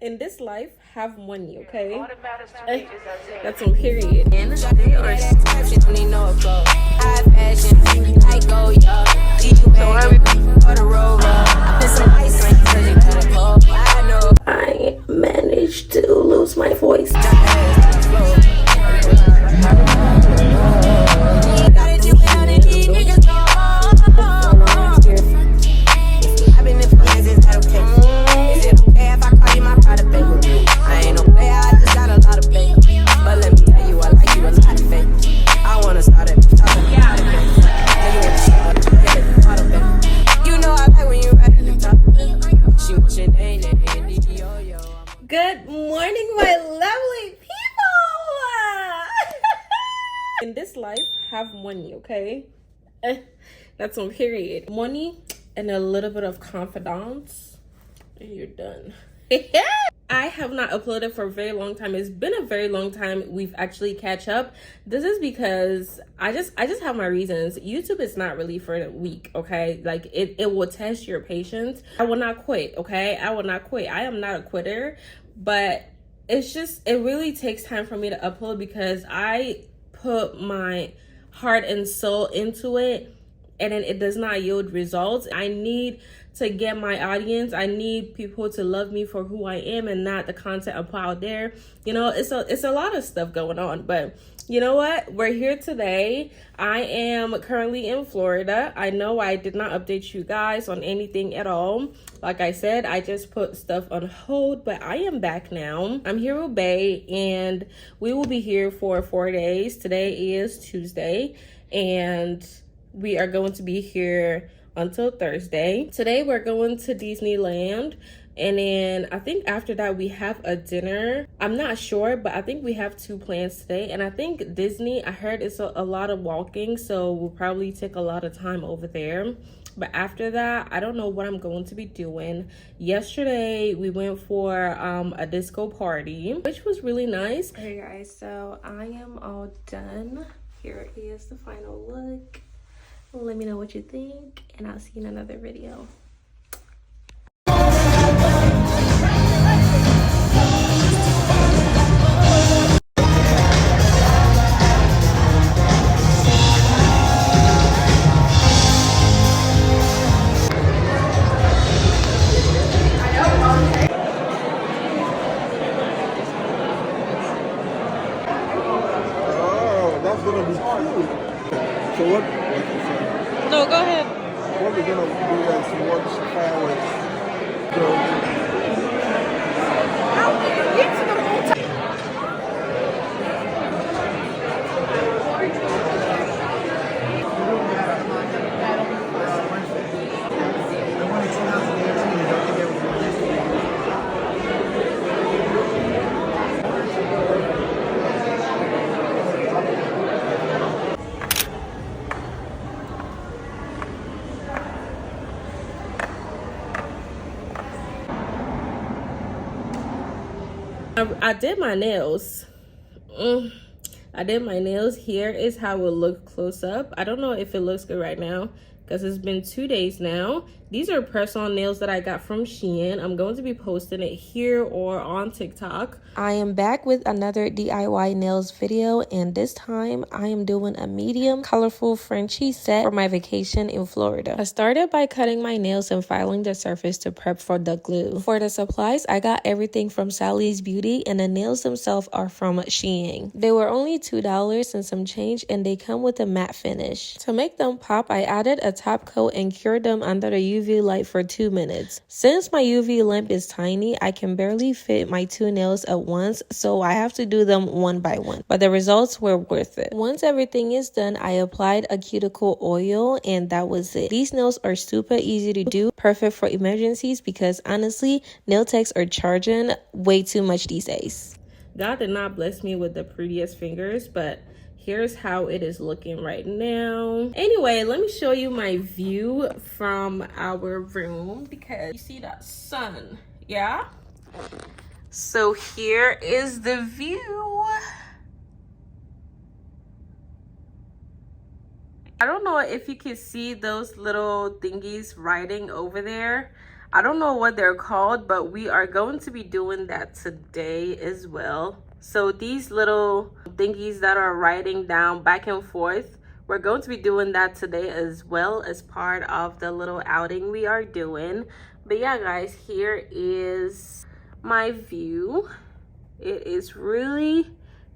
In this life, have money, okay? All that matters to me is that's on period. In the day or don't need no clothes. High fashion, I go, yo. For the rover. I put some ice on you to the cold. I know. I managed to lose my voice. Good morning, my lovely people. In this life, have money, okay? That's on period. Money and a little bit of confidence, and you're done. I have not uploaded for a very long time. It's been a very long time we've actually catch up. This is because I just have my reasons. YouTube is not really for the weak, okay? Like it will test your patience. I will not quit, okay? I will not quit. I am not a quitter, but it's just, it really takes time for me to upload because I put my heart and soul into it and then it does not yield results. I need to get my audience. I need people to love me for who I am and not the content I put out there. You know, it's a lot of stuff going on, but you know what? We're here today. I am currently in Florida. I know I did not update you guys on anything at all. Like I said, I just put stuff on hold, but I am back now. I'm here with Bay and we will be here for 4 days. Today is Tuesday and we are going to be here until Thursday. Today we're going to Disneyland, and then I think after that we have a dinner. I'm not sure, but I think we have 2 plans today. And I think Disney, I heard it's a lot of walking, so we'll probably take a lot of time over there. But after that, I don't know what I'm going to be doing. Yesterday we went for a disco party, which was really nice. Hey guys, so I am all done. Here is the final look. Let me know what you think, and I'll see you in another video. Oh, that's gonna be cool. So what? No, go ahead. What we're gonna do is watch fireworks. So, I did my nails. I did my nails. Here is how it look close up. I don't know if it looks good right now because it's been 2 days now. These are press-on nails that I got from Shein. I'm going to be posting it here or on TikTok. I am back with another DIY nails video, and this time I am doing a medium colorful Frenchie set for my vacation in Florida. I started by cutting my nails and filing the surface to prep for the glue. For the supplies, I got everything from Sally's Beauty, and the nails themselves are from Shein. They were only $2 and some change, and they come with a matte finish. To make them pop, I added a top coat and cured them under the UV light for 2 minutes. Since my UV lamp is tiny, I can barely fit my 2 nails at once, so I have to do them one by one. But the results were worth it. Once everything is done, I applied a cuticle oil, and that was it. These nails are super easy to do, perfect for emergencies because honestly, nail techs are charging way too much these days. God did not bless me with the prettiest fingers, but here's how it is looking right now. Anyway, let me show you my view from our room because you see that sun, yeah? So here is the view. I don't know if you can see those little thingies riding over there. I don't know what they're called, but we are going to be doing that today as well. So these little thingies that are writing down back and forth, we're going to be doing that today as well as part of the little outing we are doing. But yeah, guys, here is my view. It is really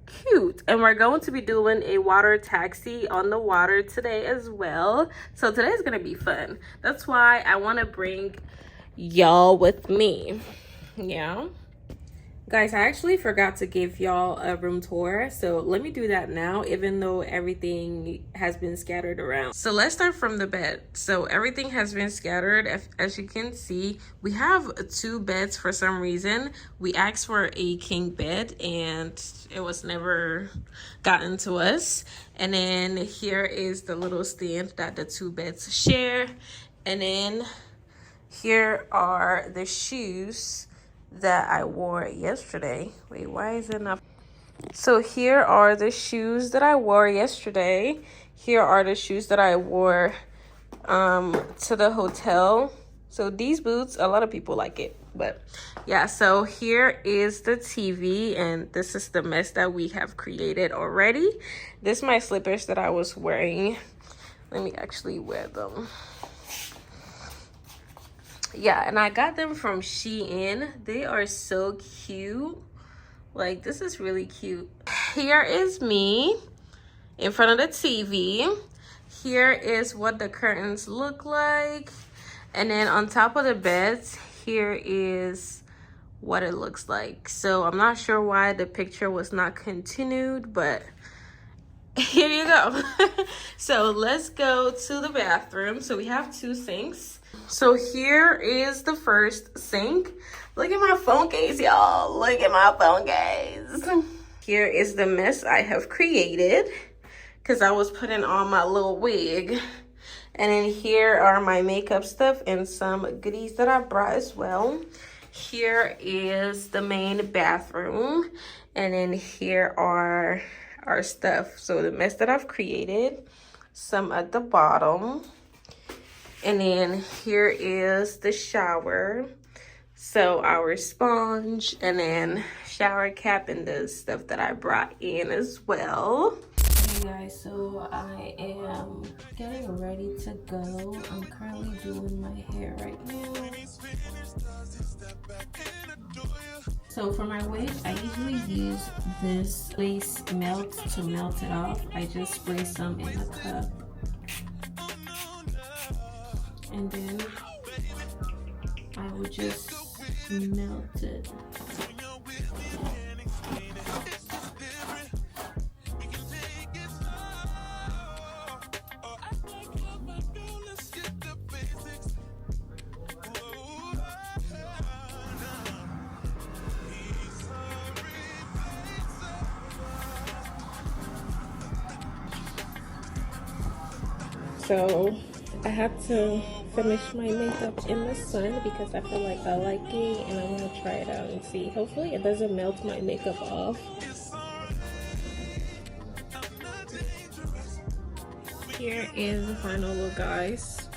cute, and we're going to be doing a water taxi on the water today as well. So today's gonna be fun. That's why I want to bring y'all with me. Yeah, guys, I actually forgot to give y'all a room tour, so let me do that now, even though everything has been scattered around. So let's start from the bed. So everything has been scattered. As you can see, we have 2 beds for some reason. We asked for a king bed and it was never gotten to us. And then here is the little stand that the 2 beds share. And then here are the shoes that I wore yesterday. Wait, why is it not? So here are the shoes that I wore yesterday. Here are the shoes that I wore to the hotel. So these boots, a lot of people like it, but yeah. So here is the TV, and this is the mess that we have created already. This is my slippers that I was wearing. Let me actually wear them. Yeah, and I got them from Shein. They are so cute. Like, this is really cute. Here is me in front of the TV. Here is what the curtains look like. And then on top of the beds, here is what it looks like. So I'm not sure why the picture was not continued, but here you go. So let's go to the bathroom. So we have 2 sinks. So here is the first sink. Look at my phone case, y'all. Look at my phone case. Here is the mess I have created because I was putting on my little wig. And then here are my makeup stuff and some goodies that I brought as well. Here is the main bathroom. And then here are our stuff. So the mess that I've created, some at the bottom. And then here is the shower. So our sponge and then shower cap and the stuff that I brought in as well. Hey guys, so I am getting ready to go. I'm currently doing my hair right now. So for my wig, I usually use this lace melt to melt it off. I just spray some in a cup. And then I would just melt it. So I had to finish my makeup in the sun because I feel like I like it and I want to try it out and see. Hopefully it doesn't melt my makeup off. Here is the final look, guys.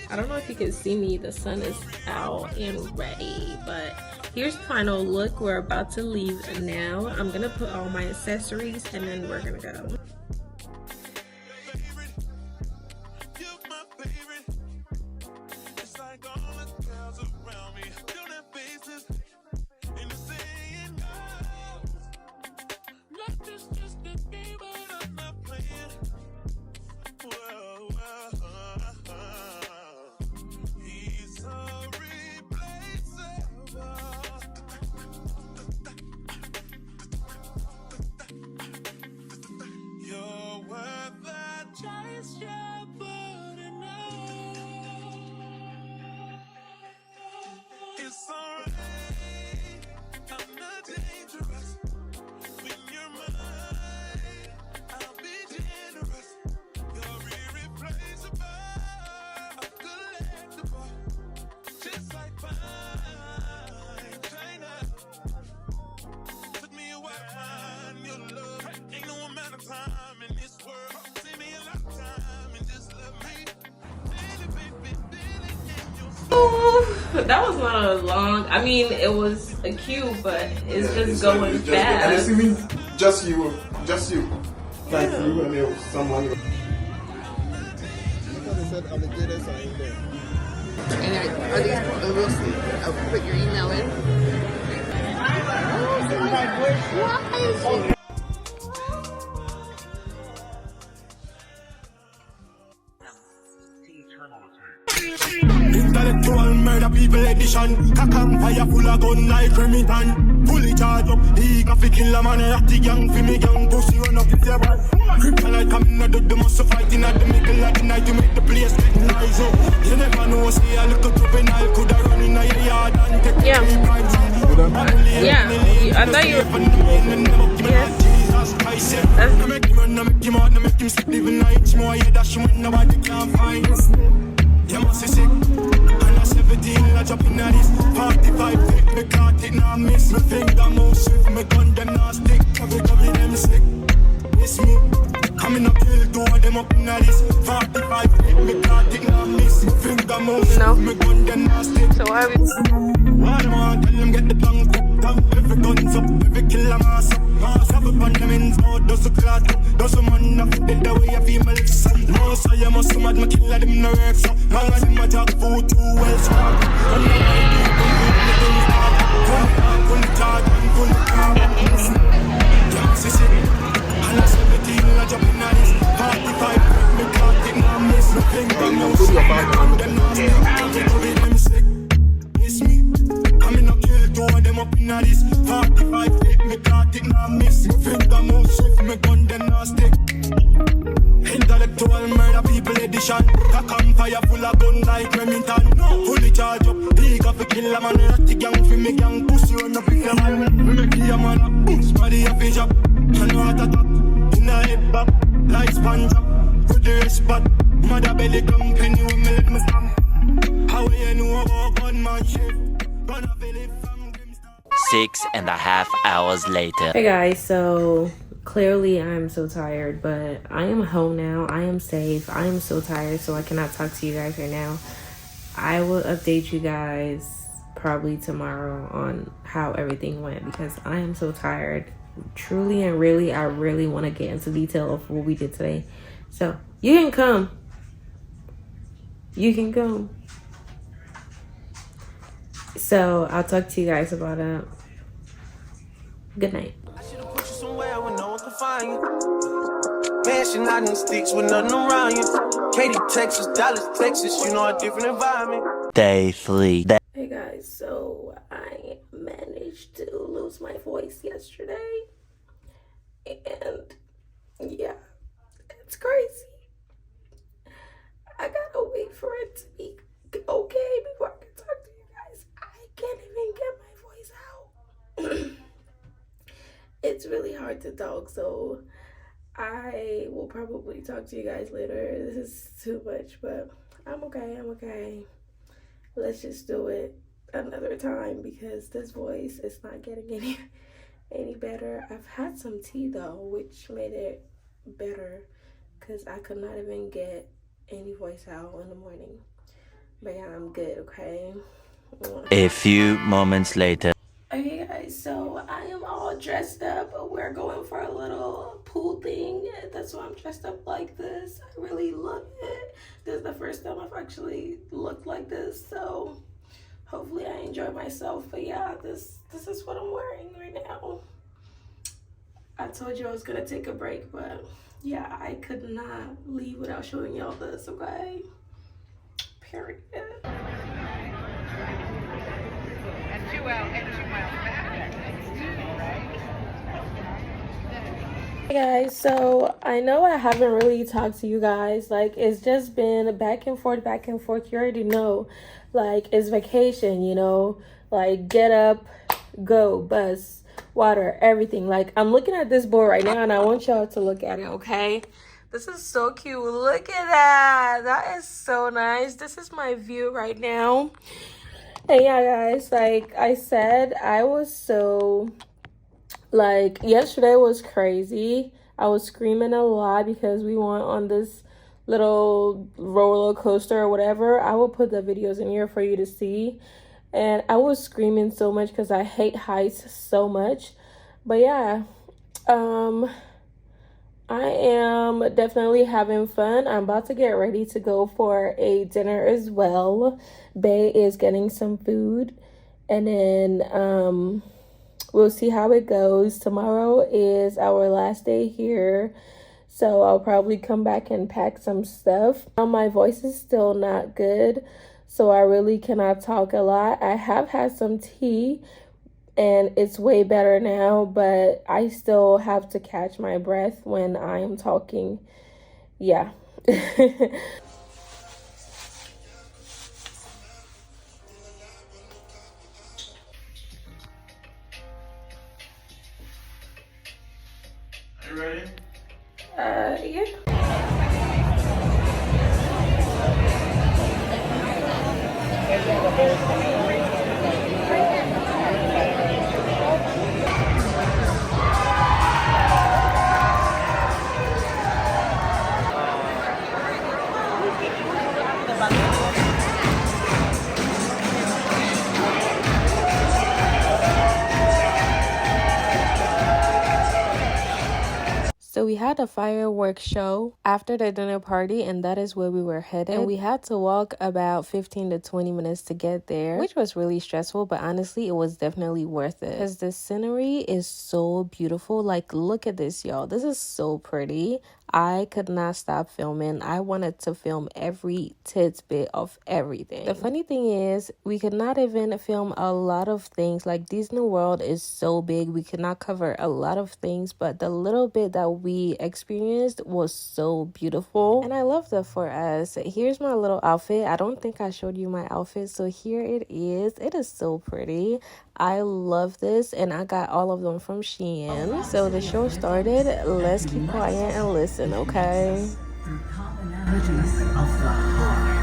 I don't know if you can see me, the sun is out and ready, but here's the final look. We're about to leave now. I'm gonna put all my accessories and then we're gonna go. That was not a long. I mean, it was a queue, but it's just going fast. And it's even just you. Like Yeah. you and there someone. Because they said alligators are in there. And are these, we'll see. I'll put your email in. Intellectual murder people edition. Cock and fire full of gun like Remington. Fully charged up, he got fi kill a man. Ratty gang fi me gang, pussy run up with your bad. Kryptonite coming out of the muscle fighting at the middle of the night to make the place get nice up. You never know, say a little juvenile coulda run in a yard and take Yeah. the crimes. Yeah, I thought you were. Yes. I make him run, I make him out, I make him sleep even night. More yeah, that she when nobody can find. You must be sick. And I 17, I jump in at this 45 feet, me caught it, now miss. Me finger move swift, me gun them now stick. Cover them sick. It's me. Coming up hill, two of them up in at this 45 feet, me caught it, now miss. Me finger move swift, No. me gun them now stick. So why? Why them want tell them get the tongue cooked up? Every guns up, every killer mass up. Mass have a band them in sport, does a clot up. Does a man up, dead the way I feel my lips. No, so you must mad, my killer them no works up. Man, I see my dog food too well sharp. And now I do things hard. Pull it hard and pull it hard. Yeah, see. And I 17, I jump in at this 45, me caught it, now miss. Me finger move, them now stick. Cover them sick. It's me. Coming up kill two of them up in a this 45 feet, me caught it, now miss. Me finger move swift, me gun them now stick. Intellectual murder people edition. Cock and fire full of gun like Remington. Fully charge up, big up a killer man. Ratty gang for me gang, pussy run up with your man. Me make you a man up, body a fish up. And heart attack, in a head back, like sponge up. Put the rest back, mother belly company when me let me stamp. How you know about gunman shit? Gonna feel it from Grimstone. 6.5 hours later. Hey guys, so clearly I'm so tired, but I am home now. I am safe. I am so tired, so I cannot talk to you guys right now. I will update you guys probably tomorrow on how everything went because I am so tired. Truly and really, I really want to get into detail of what we did today. So you can come. You can go. So I'll talk to you guys about it. Good night. I should've put you somewhere where no one can find you. Mansion out in the sticks with nothing around you. Katy, Texas, Dallas, Texas, you know a different environment. Day 3. Hey guys, so I managed to lose my voice yesterday. And yeah, it's crazy. I gotta wait for it to be okay before I can talk to you guys. I can't even get my voice out. It's really hard to talk, so I will probably talk to you guys later. This is too much, but I'm okay. Let's just do it another time because this voice is not getting any better. I've had some tea though, which made it better because I could not even get any voice out in the morning. But yeah, I'm good, okay? A few moments later. Okay guys, so I am all dressed up. We're going for a little pool thing. That's why I'm dressed up like this. I really love it. This is the first time I've actually looked like this, so hopefully I enjoy myself. But yeah, this is what I'm wearing right now. I told you I was gonna take a break, but yeah, I could not leave without showing y'all this, okay? Period. Hey guys, so I know I haven't really talked to you guys. Like, it's just been back and forth. You already know, like, it's vacation, you know, like get up, go, bus, water, everything. Like, I'm looking at this board right now and I want y'all to look at it, okay? This is so cute. Look at that. That is so nice. This is my view right now. And yeah, guys, like I said, I was so, like, yesterday was crazy. I was screaming a lot because we went on this little roller coaster or whatever. I will put the videos in here for you to see. and I was screaming so much because I hate heights so much. But yeah, I am definitely having fun. I'm about to get ready to go for a dinner as well. Bae is getting some food, and then we'll see how it goes. Tomorrow is our last day here, so I'll probably come back and pack some stuff. My voice is still not good, so I really cannot talk a lot. I have had some tea and it's way better now, but I still have to catch my breath when I am talking. Yeah. You ready? Yeah. So we had a fireworks show after the dinner party, and that is where we were headed. And we had to walk about 15 to 20 minutes to get there, which was really stressful, but honestly, it was definitely worth it because the scenery is so beautiful. Like, look at this, y'all. This is so pretty. I could not stop filming. I wanted to film every tidbit of everything. The funny thing is, we could not even film a lot of things. Like, Disney World is so big, we could not cover a lot of things, but the little bit that we experienced was so beautiful, and I love that for us. Here's my little outfit. I don't think I showed you my outfit, so here it is. It is so pretty. I love this, and I got all of them from Shein. So the show started. Let's keep quiet and listen, okay? The commonalities of the heart.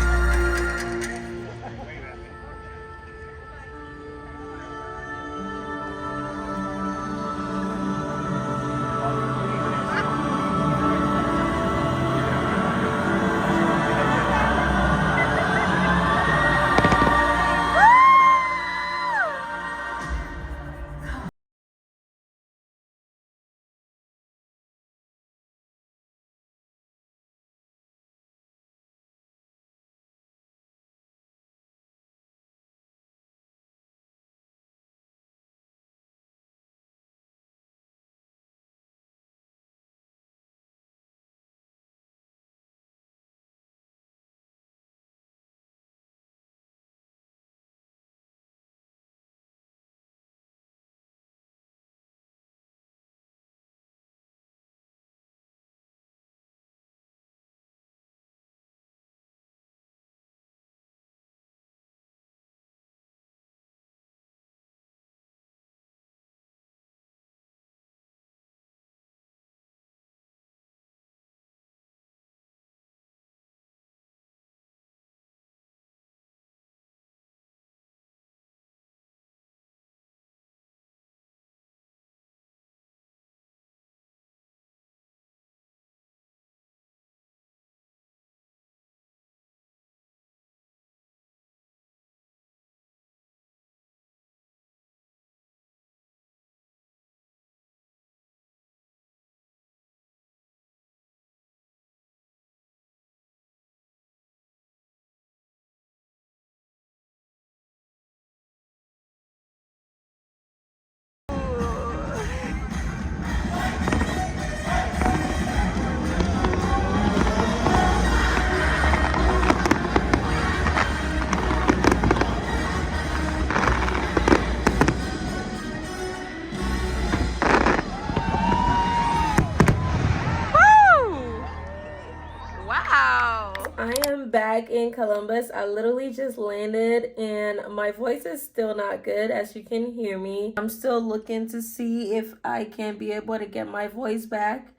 I am back in Columbus. I literally just landed and my voice is still not good, as you can hear me. I'm still looking to see if I can be able to get my voice back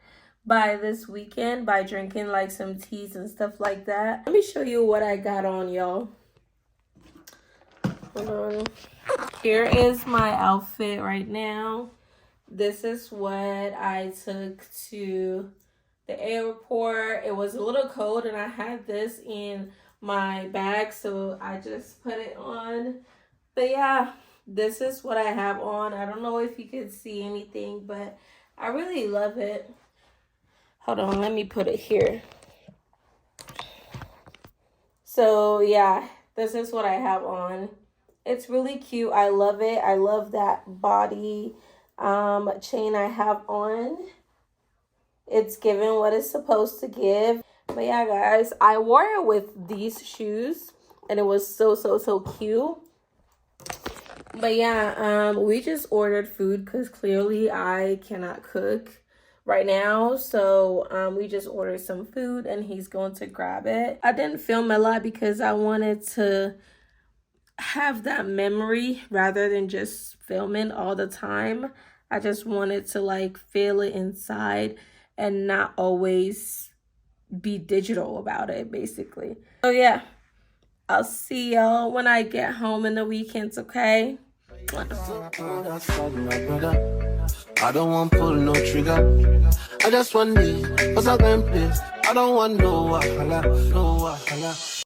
by this weekend by drinking like some teas and stuff like that. Let me show you what I got on, y'all. Hold on. Here is my outfit right now. This is what I took to the airport. It was a little cold and I had this in my bag, so I just put it on. But yeah, this is what I have on. I don't know if you can see anything, but I really love it. Hold on, let me put it here. So yeah, this is what I have on. It's really cute. I love it. I love that body chain I have on. It's giving what it's supposed to give. But yeah, guys, I wore it with these shoes and it was so cute. But yeah, we just ordered food because clearly I cannot cook right now. So we just ordered some food and he's going to grab it. I didn't film a lot because I wanted to have that memory rather than just filming all the time. I just wanted to like feel it inside and not always be digital about it, basically. So yeah, I'll see y'all when I get home in the weekends, okay? I don't want pull no trigger. I just want this, cause I can place. I don't want no wahala, no wahala.